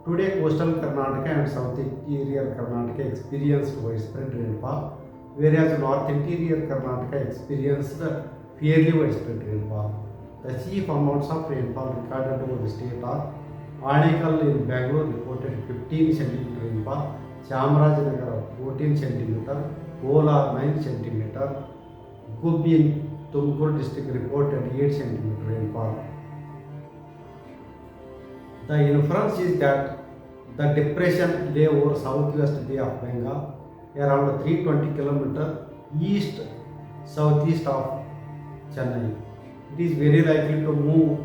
Today, coastal Karnataka and south interior Karnataka experienced widespread rainfall, whereas north interior Karnataka experienced fairly widespread rainfall. The chief amounts of rainfall recorded over the state are Anekal in Bangalore reported 15 cm rainfall, Chamarajanagar 14 cm, Kolar 9 cm, Gub in Tumkur district reported 8 cm rainfall. The inference is that the depression lay over southwest Bay of Bengal, around 320 km east southeast of Chennai. It is very likely to move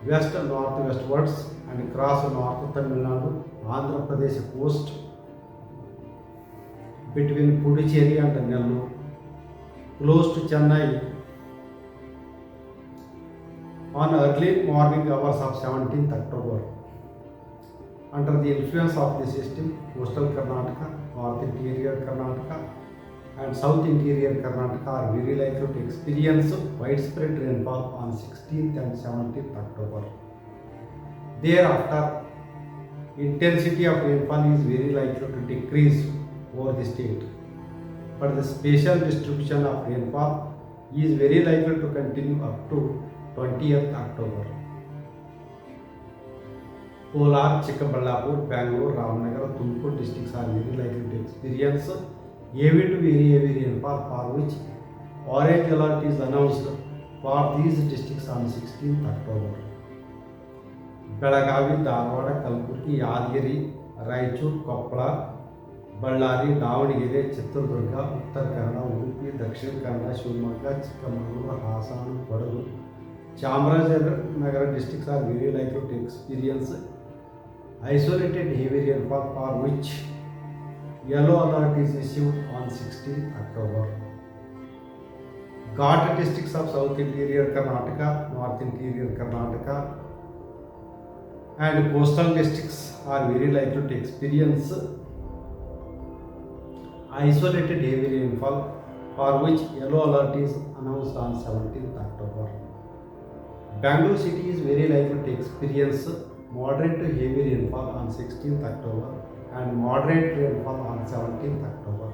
west northwestwards and cross north Tamil Nadu, Andhra Pradesh coast between Puducherry and Nellore, close to Chennai on early morning hours of 17th October. Under the influence of the system, coastal Karnataka, north interior Karnataka, and south interior Karnataka are very likely to experience widespread rainfall on 16th and 17th October. Thereafter, intensity of rainfall is very likely to decrease over the state, but the spatial distribution of rainfall is very likely to continue up to 20th October. Kolar, Chikkaballapur, Bangalore, Ramnagar, Tumkur districts are very likely to experience heavy to very heavy rainfall, for which orange alert is announced for these districts on 16th October. Belagavi, Dharwad, Kalburgi, Yadgiri, Raichur, Koppala, Ballari, Davangere, Chitradurga, Uttar Kannada, Udupi, Dakshin Kannada, Shivamogga, Chikkamalur, Hassan, Kodagu, Chamarajanagar districts are very likely to experience isolated heavy rainfall, for which yellow alert is issued on 16th October. Ghat districts of south interior Karnataka, north interior Karnataka, and coastal districts are very likely to experience isolated heavy rainfall, for which yellow alert is announced on 17th October. Bangalore city is very likely to experience moderate to heavy rainfall on 16th October and moderate rainfall on 17th October.